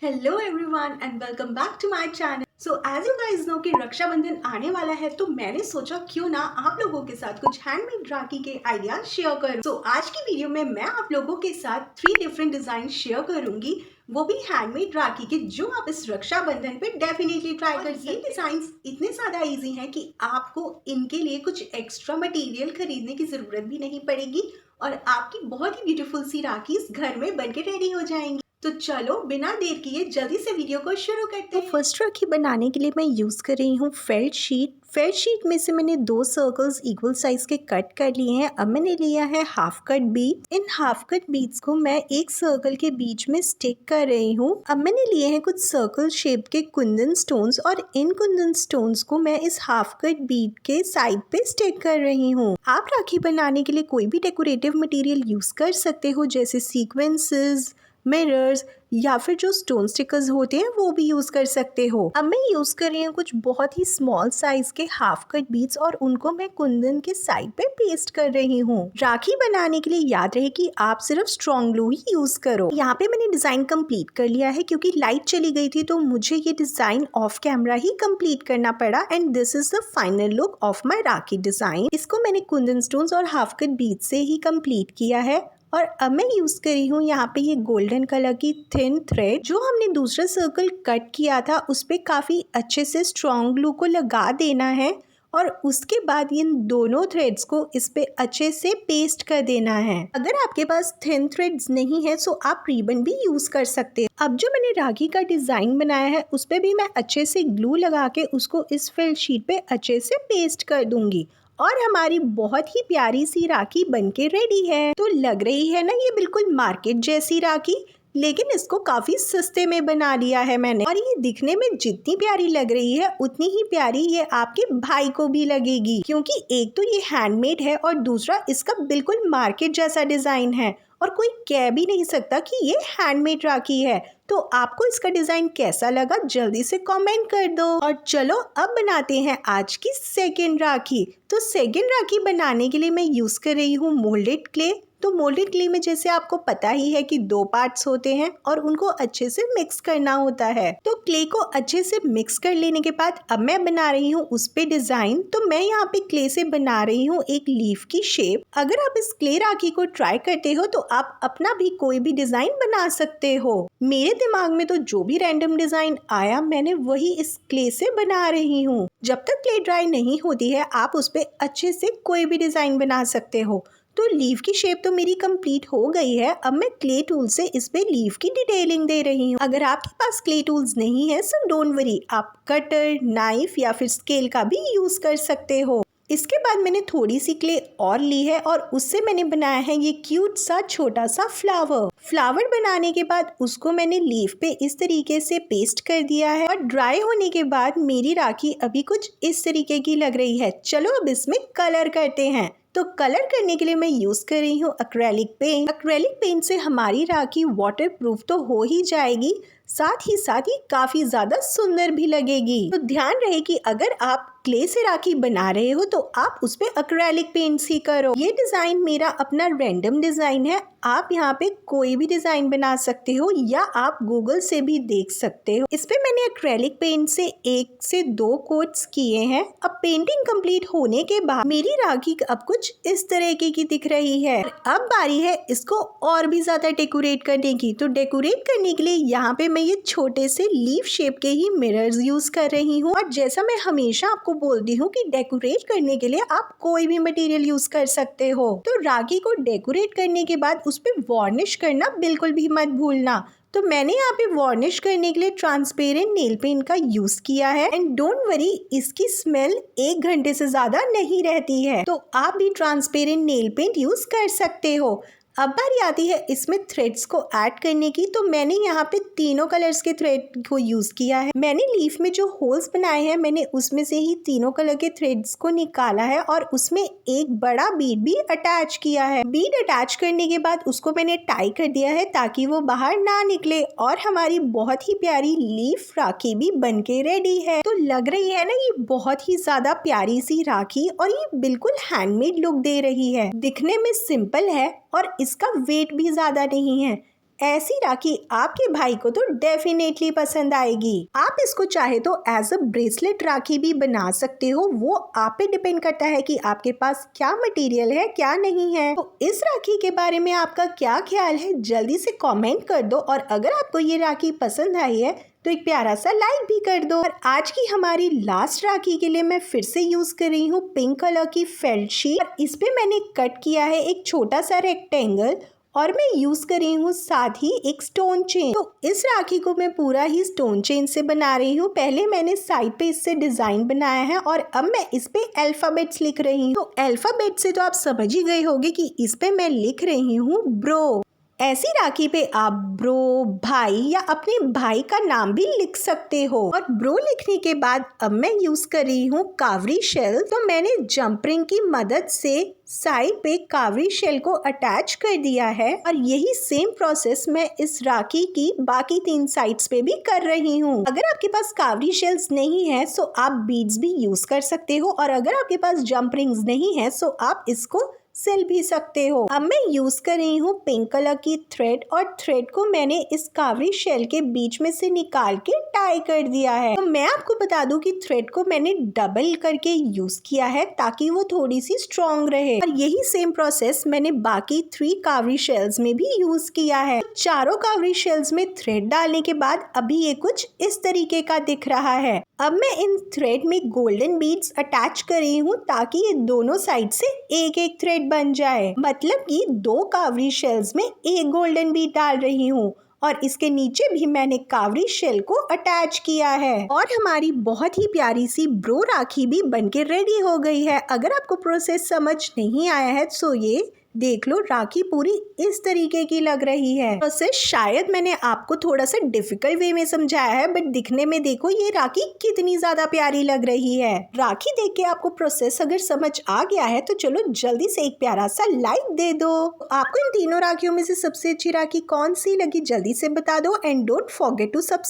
Hello everyone and welcome back to my channel. So as you guys know कि रक्षाबंधन आने वाला है, तो मैंने सोचा क्यों ना आप लोगों के साथ कुछ हैंडमेड राखी के आइडियाज शेयर करूं। सो आज की वीडियो में मैं आप लोगों के साथ 3 डिफरेंट डिजाइन शेयर करूंगी, वो भी हैंडमेड राखी के, जो आप इस रक्षाबंधन पे डेफिनेटली ट्राई कर सकते हैं। ये डिजाइन इतने ज्यादा इजी हैं कि आपको इनके लिए कुछ एक्स्ट्रा मटेरियल खरीदने की जरूरत भी नहीं पड़ेगी और आपकी बहुत ही ब्यूटीफुल सी राखी घर में बनके रेडी हो जाएंगी। तो चलो बिना देर किए जल्दी से वीडियो को शुरू करते हैं। फर्स्ट राखी बनाने के लिए मैं यूज़ कर रही हूँ फेल्ट शीट। फेल्ट शीट में से मैंने 2 सर्कल्स इक्वल साइज के कट कर लिए हैं। अब मैंने लिया है half cut Beed. In half cut beads को मैं एक सर्कल के बीच में स्टिक कर रही हूँ। अब मैंने लिए हैं कुछ सर्कल शेप के कुंदन स्टोन्स और इन कुंदन स्टोन्स को मैं इस हाफ कट बीड के साइड पे स्टिक कर रही हूँ। आप राखी बनाने के लिए कोई भी डेकोरेटिव मटेरियल यूज कर सकते हो, जैसे सीक्वेंसेस, मिरर्स या फिर जो स्टोन स्टिकर्स होते हैं वो भी यूज कर सकते हो। अब मैं यूज कर रही हूँ कुछ बहुत ही स्मॉल साइज के हाफ कट बीड्स और उनको मैं कुंदन के साइड पे पेस्ट कर रही हूँ। राखी बनाने के लिए याद रहे कि आप सिर्फ स्ट्रॉन्ग ग्लू ही यूज करो। यहाँ पे मैंने डिजाइन कंप्लीट कर लिया है, क्योंकि लाइट चली गई थी तो मुझे ये design of camera he complete करना पड़ा। And this is the final look of my rakhi design. इसको मैंने कुंदन स्टोन्स और हाफ कट बीड से ही कंप्लीट किया है। और अब मैं यूज कर रही हूँ यहाँ पे ये गोल्डन कलर की थिन थ्रेड। जो हमने दूसरा सर्कल कट किया था उस पे काफी अच्छे से स्ट्रॉन्ग ग्लू को लगा देना है और उसके बाद इन दोनों थ्रेड्स को इस पे अच्छे से पेस्ट कर देना है। अगर आपके पास थिन थ्रेड्स नहीं है तो आप रिबन भी यूज कर सकते हैं। अब जो मैंने राखी का डिजाइन बनाया है उस पे भी मैं अच्छे से ग्लू लगा के उसको इस फेल्ट शीट पे अच्छे से पेस्ट कर दूंगी और हमारी बहुत ही प्यारी सी राखी बनके रेडी है। तो लग रही है ना ये बिल्कुल मार्केट जैसी राखी, लेकिन इसको काफी सस्ते में बना लिया है मैंने। और ये दिखने में जितनी प्यारी लग रही है उतनी ही प्यारी ये आपके भाई को भी लगेगी, क्योंकि एक तो ये हैंडमेड है और दूसरा इसका बिल्कुल मार्केट जैसा डिजाइन है और कोई कह भी नहीं सकता कि ये हैंडमेड राखी है। तो आपको इसका डिजाइन कैसा लगा जल्दी से कमेंट कर दो। और चलो अब बनाते हैं आज की सेकेंड राखी। तो सेकेंड राखी बनाने के लिए मैं यूज कर रही हूँ मोल्डेड क्ले। तो मोल्डेड क्ले में जैसे आपको पता ही है कि 2 पार्ट्स होते हैं और उनको अच्छे से मिक्स करना होता है। तो क्ले को अच्छे से मिक्स कर लेने के बाद अब मैं बना रही हूँ उस पे डिजाइन। तो मैं यहाँ पे क्ले से बना रही हूँ एक लीफ की शेप। अगर आप इस क्ले राखी को ट्राई करते हो तो आप अपना भी कोई भी डिजाइन बना सकते हो। मेरे दिमाग में तो जो भी रैंडम डिजाइन आया मैंने वही इस क्ले से बना रही हूँ। जब तक क्ले ड्राई नहीं होती है आप उस पे अच्छे से कोई भी डिजाइन बना सकते हो। तो लीफ की शेप तो मेरी कंप्लीट हो गई है। अब मैं क्ले टूल से इस पे लीफ की डिटेलिंग दे रही हूँ। अगर आपके पास क्ले टूल्स नहीं है सो डोंट वरी, आप कटर, नाइफ या फिर स्केल का भी यूज कर सकते हो। इसके बाद मैंने थोड़ी सी क्ले और ली है और उससे मैंने बनाया है ये क्यूट सा छोटा सा फ्लावर बनाने के बाद उसको मैंने लीफ पे इस तरीके से पेस्ट कर दिया है और ड्राई होने के बाद मेरी राखी अभी कुछ इस तरीके की लग रही है। चलो अब इसमें कलर करते हैं। तो कलर करने के लिए मैं यूज कर रही हूँ एक्रेलिक पेंट। एक्रेलिक पेंट से हमारी राखी वाटरप्रूफ तो हो ही जाएगी, साथ ही काफी ज्यादा सुंदर भी लगेगी। तो ध्यान रहे कि अगर आप क्ले से राखी बना रहे हो तो आप उस पे एक्रेलिक पेंट्स ही करो। ये डिजाइन मेरा अपना रैंडम डिजाइन है, आप यहाँ पे कोई भी डिजाइन बना सकते हो या आप गूगल से भी देख सकते हो। इस पे मैंने एक्रेलिक पेंट से 1 से 2 कोट्स किए हैं। अब पेंटिंग कंप्लीट होने के बाद मेरी राखी अब कुछ इस तरीके की दिख रही है। अब बारी है इसको और भी ज्यादा डेकोरेट करने की। तो डेकोरेट करने के लिए यहाँ पे मैं ये छोटे से लीफ शेप के ही मिरर्स यूज कर रही हूँ। और जैसा मैं हमेशा आपको बोलती हूँ कि डेकोरेट करने के लिए आप कोई भी मटेरियल यूज कर सकते हो। तो राखी को डेकोरेट करने के बाद उस पे वार्निश करना बिल्कुल भी मत भूलना। तो मैंने यहाँ पे वार्निश करने के लिए ट्रांसपेरेंट नेल पेंट का यूज किया है। एंड डोंट वरी, इसकी स्मेल 1 घंटे से ज्यादा नहीं रहती है। तो आप भी ट्रांसपेरेंट नेल पेंट यूज कर सकते हो। अब बारी आती है इसमें थ्रेड्स को ऐड करने की। तो मैंने यहाँ पे तीनों कलर्स के थ्रेड को यूज किया है। मैंने लीफ में जो होल्स बनाए हैं मैंने उसमें से ही तीनों कलर के थ्रेड्स को निकाला है और उसमें एक बड़ा बीड भी अटैच किया है। बीड अटैच करने के बाद उसको मैंने टाई कर दिया है ताकि वो बाहर ना निकले और हमारी बहुत ही प्यारी लीफ राखी भी बनके रेडी है। तो लग रही है ना ये बहुत ही ज्यादा प्यारी सी राखी और ये बिल्कुल हैंडमेड लुक दे रही है। दिखने में सिंपल है और इसका वेट भी ज्यादा नहीं है। ऐसी राखी आपके भाई को तो डेफिनेटली पसंद आएगी। आप इसको चाहे तो एज अ ब्रेसलेट राखी भी बना सकते हो, वो आप पे डिपेंड करता है कि आपके पास क्या मटेरियल है क्या नहीं है। तो इस राखी के बारे में आपका क्या ख्याल है, जल्दी से कमेंट कर दो। और अगर आपको ये राखी पसंद आई है तो एक प्यारा सा लाइक भी कर दो। और आज की हमारी लास्ट राखी के लिए मैं फिर से यूज कर रही हूँ पिंक कलर की फेल्ट शीट। और इस पे मैंने कट किया है एक छोटा सा रेक्टेंगल और मैं यूज कर रही हूँ साथ ही एक स्टोन चेन। तो इस राखी को मैं पूरा ही स्टोन चेन से बना रही हूँ। पहले मैंने साइड पे इससे डिजाइन बनाया है और अब मैं इस पे अल्फाबेट्स लिख रही हूँ। तो अल्फाबेट से तो आप समझ ही गए होंगे कि इस पे मैं लिख रही हूँ ब्रो। ऐसी राखी पे आप ब्रो, भाई या अपने भाई का नाम भी लिख सकते हो। और ब्रो लिखने के बाद अब मैं यूज कर रही हूँ कावरी शेल। तो मैंने जंप रिंग की मदद से साइड पे कावरी शेल को अटैच कर दिया है और यही सेम प्रोसेस मैं इस राखी की बाकी 3 साइड्स पे भी कर रही हूँ। अगर आपके पास कावरी शेल्स नहीं है तो आप बीड्स भी यूज कर सकते हो, और अगर आपके पास जंप रिंग्स नहीं है तो आप इसको सिल भी सकते हो। अब मैं यूज कर रही हूँ पिंक कलर की थ्रेड, और थ्रेड को मैंने इस कावरी शेल के बीच में से निकाल के टाई कर दिया है। तो मैं आपको बता दूं कि थ्रेड को मैंने डबल करके यूज किया है ताकि वो थोड़ी सी स्ट्रॉन्ग रहे। और यही सेम प्रोसेस मैंने बाकी 3 कावरी शेल्स में भी यूज किया है। चारों कावरी शेल्स में थ्रेड डालने के बाद अभी ये कुछ इस तरीके का दिख रहा है। अब मैं इन थ्रेड में गोल्डन बीड्स अटैच कर रही हूँ ताकि ये दोनों साइड से एक एक थ्रेड बन जाए। मतलब कि 2 कावरी शेल्स में एक गोल्डन बीड डाल रही हूँ और इसके नीचे भी मैंने कावरी शेल को अटैच किया है। और हमारी बहुत ही प्यारी सी ब्रो राखी भी बनके रेडी हो गई है। अगर आपको प्रोसेस समझ नहीं आया है तो ये देख लो, राखी पूरी इस तरीके की लग रही है। प्रोसेस शायद मैंने आपको थोड़ा सा डिफिकल्ट वे में समझाया है, बट दिखने में देखो ये राखी कितनी ज्यादा प्यारी लग रही है। राखी देख के आपको प्रोसेस अगर समझ आ गया है तो चलो जल्दी से एक प्यारा सा लाइक दे दो। आपको इन तीनों राखियों में से सबसे अच्छी राखी कौन सी लगी जल्दी से बता दो, and don't forget to subscribe.